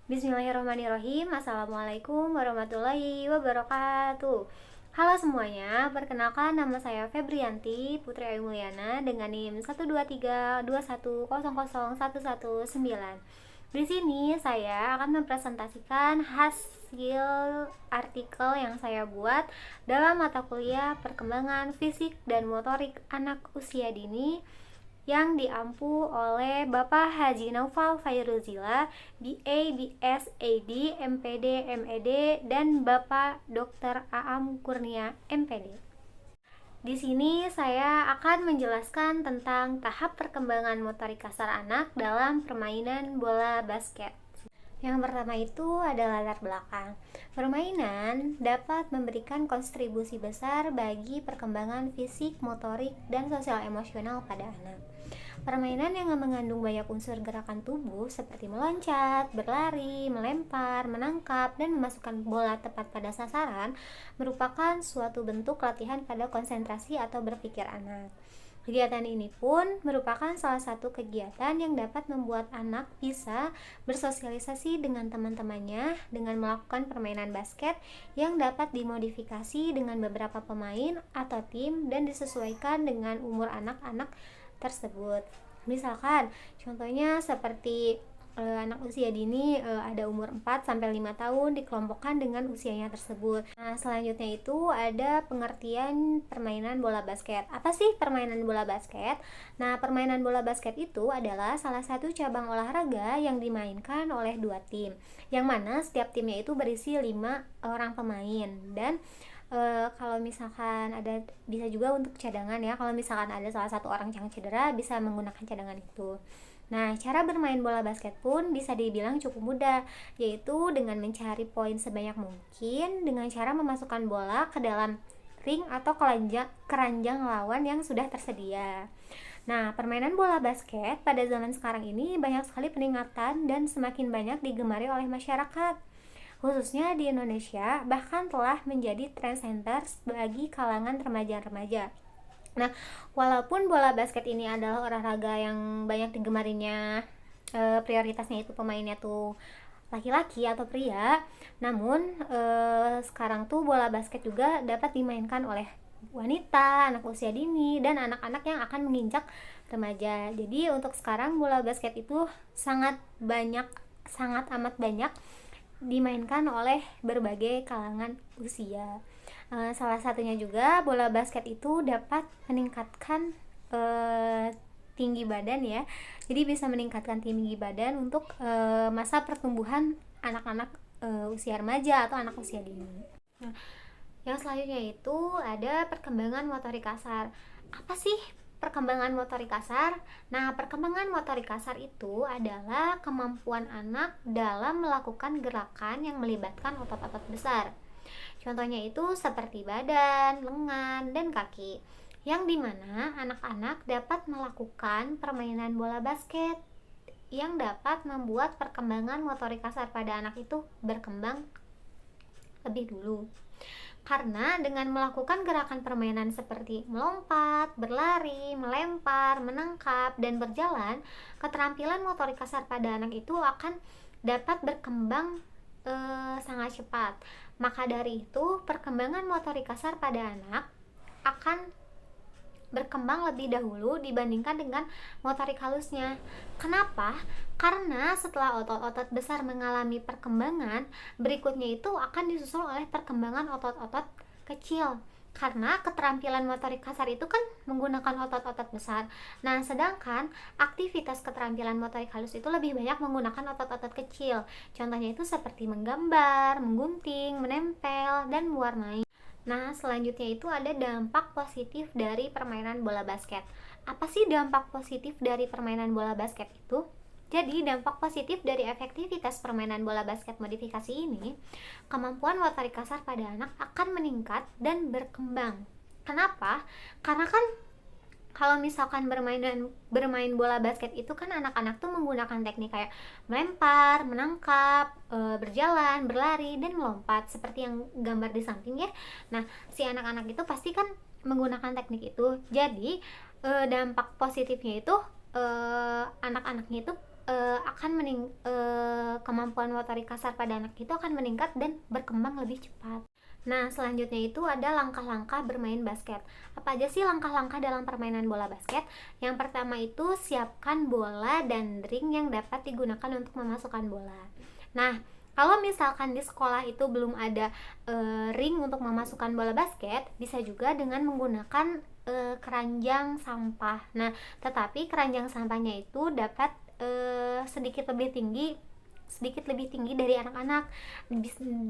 Bismillahirrahmanirrahim. Assalamualaikum warahmatullahi wabarakatuh. Halo semuanya, perkenalkan nama saya Febrianti Putri Ayu Mulyana dengan NIM 12321001119. Di sini saya akan mempresentasikan hasil artikel yang saya buat dalam mata kuliah Perkembangan Fisik dan Motorik Anak Usia Dini yang diampu oleh Bapak Haji Naufal Fairuzila, BA, BS, AD, MPD, MED, dan Bapak Dr. Aam Kurnia, MPD. Di sini saya akan menjelaskan tentang tahap perkembangan motorik kasar anak dalam permainan bola basket. Yang pertama itu adalah latar belakang. Permainan dapat memberikan kontribusi besar bagi perkembangan fisik, motorik, dan sosial emosional pada anak. Permainan yang mengandung banyak unsur gerakan tubuh seperti meloncat, berlari, melempar, menangkap, dan memasukkan bola tepat pada sasaran merupakan suatu bentuk latihan pada konsentrasi atau berpikir anak. Kegiatan ini pun merupakan salah satu kegiatan yang dapat membuat anak bisa bersosialisasi dengan teman-temannya dengan melakukan permainan basket yang dapat dimodifikasi dengan beberapa pemain atau tim dan disesuaikan dengan umur anak-anak tersebut. Misalkan contohnya seperti anak usia dini ada umur 4 sampai 5 tahun dikelompokkan dengan usianya tersebut. Nah, selanjutnya itu ada pengertian permainan bola basket. Apa sih permainan bola basket? Nah, permainan bola basket itu adalah salah satu cabang olahraga yang dimainkan oleh dua tim, yang mana setiap timnya itu berisi 5 orang pemain dan kalau misalkan ada, bisa juga untuk cadangan ya, kalau misalkan ada salah satu orang yang cedera bisa menggunakan cadangan itu. Nah, cara bermain bola basket pun bisa dibilang cukup mudah, yaitu dengan mencari poin sebanyak mungkin dengan cara memasukkan bola ke dalam ring atau keranjang lawan yang sudah tersedia. Nah, permainan bola basket pada zaman sekarang ini banyak sekali peningkatan dan semakin banyak digemari oleh masyarakat, khususnya di Indonesia, bahkan telah menjadi trend center bagi kalangan remaja-remaja. Nah, walaupun bola basket ini adalah olahraga yang banyak digemarinya, prioritasnya itu pemainnya tuh laki-laki atau pria, namun sekarang tuh bola basket juga dapat dimainkan oleh wanita, anak usia dini, dan anak-anak yang akan menginjak remaja. Jadi untuk sekarang bola basket itu sangat amat banyak dimainkan oleh berbagai kalangan usia. Salah satunya juga bola basket itu dapat meningkatkan tinggi badan ya. Jadi bisa meningkatkan tinggi badan untuk masa pertumbuhan anak-anak usia remaja atau anak usia dini. Nah, yang selanjutnya itu ada perkembangan motorik kasar. Apa sih perkembangan motorik kasar? Nah, perkembangan motorik kasar itu adalah kemampuan anak dalam melakukan gerakan yang melibatkan otot-otot besar. Contohnya itu seperti badan, lengan, dan kaki, yang dimana anak-anak dapat melakukan permainan bola basket yang dapat membuat perkembangan motorik kasar pada anak itu berkembang lebih dulu. Karena dengan melakukan gerakan permainan seperti melompat, berlari, melempar, menangkap, dan berjalan, keterampilan motorik kasar pada anak itu akan dapat berkembang sangat cepat. Maka dari itu, perkembangan motorik kasar pada anak akan berkembang lebih dahulu dibandingkan dengan motorik halusnya. Kenapa? Karena setelah otot-otot besar mengalami perkembangan, berikutnya itu akan disusul oleh perkembangan otot-otot kecil. Karena keterampilan motorik kasar itu kan menggunakan otot-otot besar. Nah, sedangkan aktivitas keterampilan motorik halus itu lebih banyak menggunakan otot-otot kecil. Contohnya itu seperti menggambar, menggunting, menempel, dan mewarnai. Nah, selanjutnya itu ada dampak positif dari permainan bola basket. Apa sih dampak positif dari permainan bola basket itu? Jadi, dampak positif dari efektivitas permainan bola basket modifikasi ini, kemampuan motorik kasar pada anak akan meningkat dan berkembang. Kenapa? Karena kan kalau misalkan bermain bola basket itu kan anak-anak tuh menggunakan teknik kayak melempar, menangkap, berjalan, berlari, dan melompat seperti yang gambar di samping ya. Nah, si anak-anak itu pasti kan menggunakan teknik itu. Jadi dampak positifnya itu anak-anaknya itu kemampuan motorik kasar pada anak itu akan meningkat dan berkembang lebih cepat. Nah, selanjutnya itu ada langkah-langkah bermain basket. Apa aja sih langkah-langkah dalam permainan bola basket? Yang pertama itu siapkan bola dan ring yang dapat digunakan untuk memasukkan bola. Nah, kalau misalkan di sekolah itu belum ada ring untuk memasukkan bola basket, bisa juga dengan menggunakan keranjang sampah. Nah, tetapi keranjang sampahnya itu dapat sedikit lebih tinggi dari anak-anak.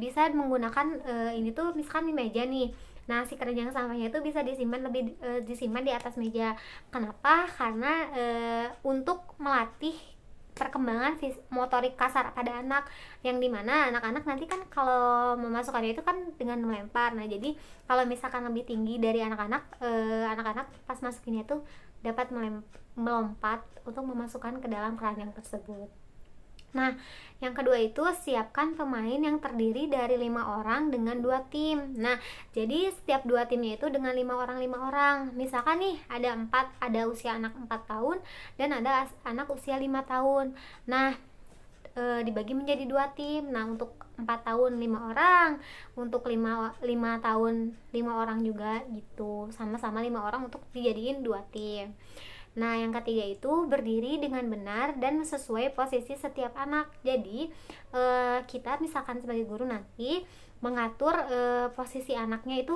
Bisa menggunakan ini tuh misalkan di meja nih. Nah, si keranjang sampahnya itu bisa disimpan di atas meja. Kenapa? Karena untuk melatih perkembangan motorik kasar pada anak, yang dimana anak-anak nanti kan kalau memasukkannya itu kan dengan melempar. Nah, jadi kalau misalkan lebih tinggi dari anak-anak pas masukinnya itu dapat melompat untuk memasukkan ke dalam keranjang tersebut. Nah, yang kedua itu siapkan pemain yang terdiri dari 5 orang dengan 2 tim. Nah, jadi setiap 2 timnya itu dengan 5 orang. Misalkan nih ada usia anak 4 tahun dan ada anak usia 5 tahun. Nah, dibagi menjadi 2 tim. Nah, untuk 4 tahun 5 orang, untuk 5 tahun 5 orang juga gitu. Sama-sama 5 orang untuk dijadiin 2 tim. Nah, yang ketiga itu berdiri dengan benar dan sesuai posisi setiap anak. Jadi, kita misalkan sebagai guru nanti mengatur posisi anaknya itu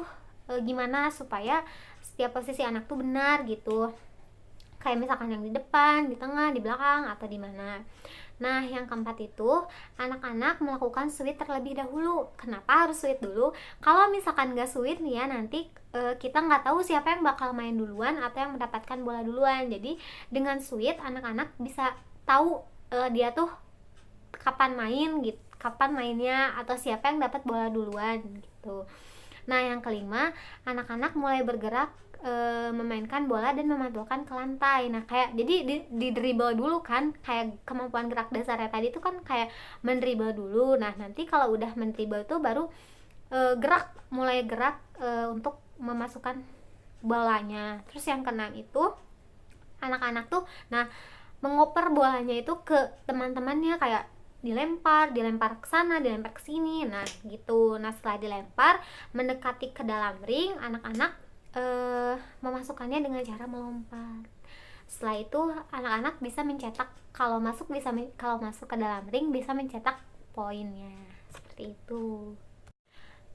gimana supaya setiap posisi anak tuh benar gitu. Kayak misalkan yang di depan, di tengah, di belakang, atau di mana. Nah, yang keempat itu anak-anak melakukan sweet terlebih dahulu. Kenapa harus sweet dulu? Kalau misalkan nggak sweet nih ya, nanti kita nggak tahu siapa yang bakal main duluan atau yang mendapatkan bola duluan. Jadi dengan sweet anak-anak bisa tahu dia tuh kapan main gitu, kapan mainnya, atau siapa yang dapat bola duluan gitu. Nah, yang kelima, anak-anak mulai bergerak memainkan bola dan memantulkan ke lantai. Nah, kayak jadi di dribble dulu kan, kayak kemampuan gerak dasarnya tadi itu kan kayak mendribble dulu. Nah, nanti kalau udah mendribble tuh baru mulai gerak untuk memasukkan bolanya. Terus yang keenam itu anak-anak tuh mengoper bolanya itu ke teman-temannya, kayak dilempar ke sana, dilempar ke sini. Nah, gitu. Nah, setelah dilempar mendekati ke dalam ring, anak-anak memasukkannya dengan cara melompat. Setelah itu anak-anak bisa mencetak, kalau masuk ke dalam ring bisa mencetak poinnya. Seperti itu.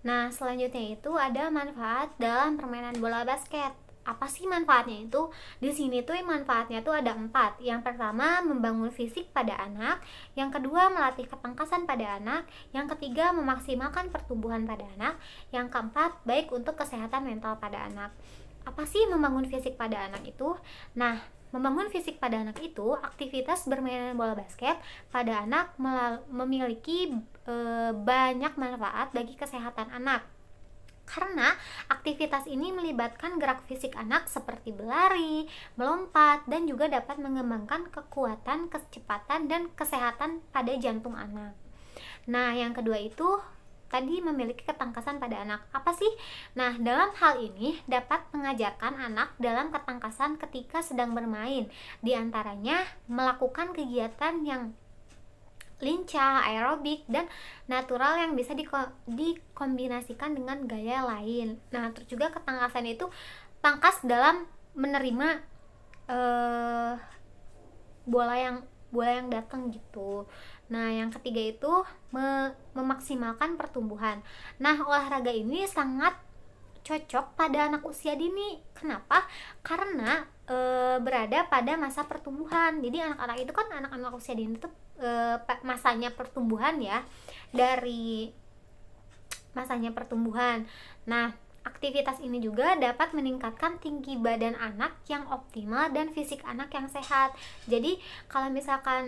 Nah, selanjutnya itu ada manfaat dalam permainan bola basket. Apa sih manfaatnya itu? Di sini tuh manfaatnya tuh ada 4. Yang pertama, membangun fisik pada anak. Yang kedua, melatih ketangkasan pada anak. Yang ketiga, memaksimalkan pertumbuhan pada anak. Yang keempat, baik untuk kesehatan mental pada anak. Apa sih membangun fisik pada anak itu? Nah, membangun fisik pada anak itu aktivitas bermain bola basket pada anak memiliki banyak manfaat bagi kesehatan anak. Karena aktivitas ini melibatkan gerak fisik anak seperti berlari, melompat, dan juga dapat mengembangkan kekuatan, kecepatan, dan kesehatan pada jantung anak. Nah, yang kedua itu tadi memiliki ketangkasan pada anak. Apa sih? Nah, dalam hal ini dapat mengajarkan anak dalam ketangkasan ketika sedang bermain. Di antaranya melakukan kegiatan yang lincah, aerobik, dan natural yang bisa dikombinasikan dengan gaya lain. Nah, terus juga ketangkasan itu tangkas dalam menerima bola yang datang gitu. Nah, yang ketiga itu memaksimalkan pertumbuhan. Nah, olahraga ini sangat cocok pada anak usia dini. Kenapa? Karena berada pada masa pertumbuhan. Jadi anak-anak itu kan anak-anak usia dini itu masanya pertumbuhan ya, dari masanya pertumbuhan. Nah, aktivitas ini juga dapat meningkatkan tinggi badan anak yang optimal dan fisik anak yang sehat. Jadi kalau misalkan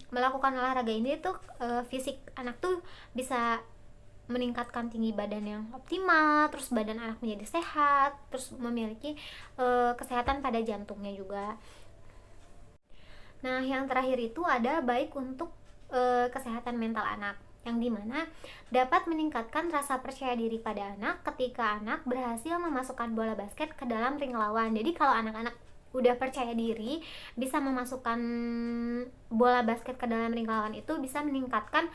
melakukan olahraga ini tuh fisik anak tuh bisa meningkatkan tinggi badan yang optimal, terus badan anak menjadi sehat, terus memiliki kesehatan pada jantungnya juga. Nah, yang terakhir itu ada baik untuk kesehatan mental anak, yang dimana dapat meningkatkan rasa percaya diri pada anak ketika anak berhasil memasukkan bola basket ke dalam ring lawan. Jadi kalau anak-anak udah percaya diri, bisa memasukkan bola basket ke dalam ring lawan, itu bisa meningkatkan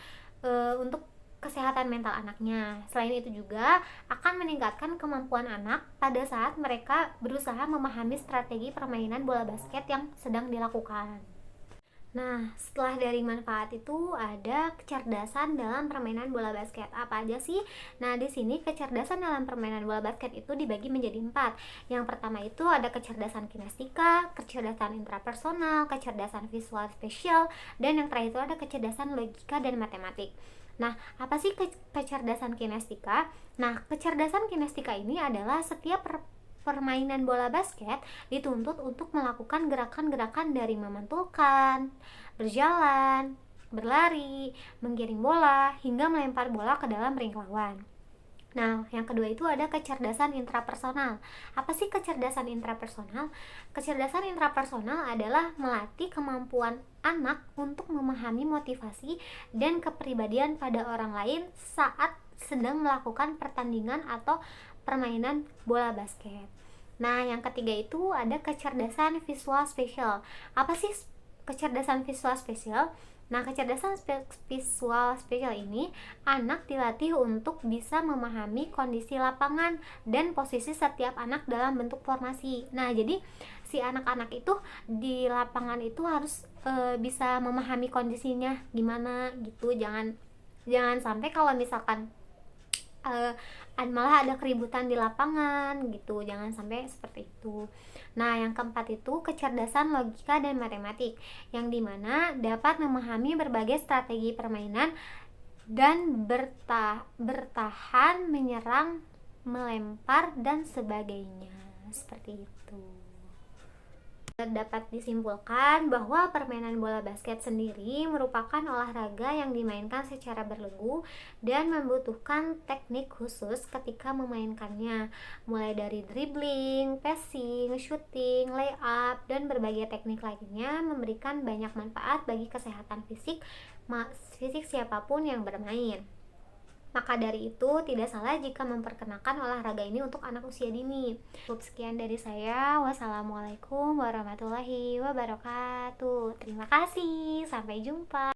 untuk kesehatan mental anaknya. Selain itu juga akan meningkatkan kemampuan anak pada saat mereka berusaha memahami strategi permainan bola basket yang sedang dilakukan. Nah, setelah dari manfaat itu ada kecerdasan dalam permainan bola basket. Apa aja sih? Nah, di sini kecerdasan dalam permainan bola basket itu dibagi menjadi 4. Yang pertama itu ada kecerdasan kinestika, kecerdasan intrapersonal, kecerdasan visual spesial, dan yang terakhir itu ada kecerdasan logika dan matematik. Nah, apa sih kecerdasan kinestika? Nah, kecerdasan kinestika ini adalah setiap permainan bola basket dituntut untuk melakukan gerakan-gerakan dari memantulkan, berjalan, berlari, menggiring bola, hingga melempar bola ke dalam ring lawan. Nah, yang kedua itu ada kecerdasan intrapersonal. Apa sih kecerdasan intrapersonal? Kecerdasan intrapersonal adalah melatih kemampuan anak untuk memahami motivasi dan kepribadian pada orang lain saat sedang melakukan pertandingan atau permainan bola basket. Nah, yang ketiga itu ada kecerdasan visual spesial. Apa sih kecerdasan visual spesial? Nah, kecerdasan visual spesial ini anak dilatih untuk bisa memahami kondisi lapangan dan posisi setiap anak dalam bentuk formasi. Nah, jadi si anak-anak itu di lapangan itu harus bisa memahami kondisinya gimana gitu. Jangan sampai kalau misalkan malah ada keributan di lapangan gitu, jangan sampai seperti itu. Nah, yang keempat itu kecerdasan logika dan matematik, yang dimana dapat memahami berbagai strategi permainan dan bertahan, menyerang, melempar, dan sebagainya, seperti itu. Dapat disimpulkan bahwa permainan bola basket sendiri merupakan olahraga yang dimainkan secara berlagu dan membutuhkan teknik khusus ketika memainkannya, mulai dari dribbling, passing, shooting, layup, dan berbagai teknik lainnya memberikan banyak manfaat bagi kesehatan fisik siapapun yang bermain. Maka dari itu, tidak salah jika memperkenalkan olahraga ini untuk anak usia dini. Cukup sekian dari saya. Wassalamualaikum warahmatullahi wabarakatuh. Terima kasih. Sampai jumpa.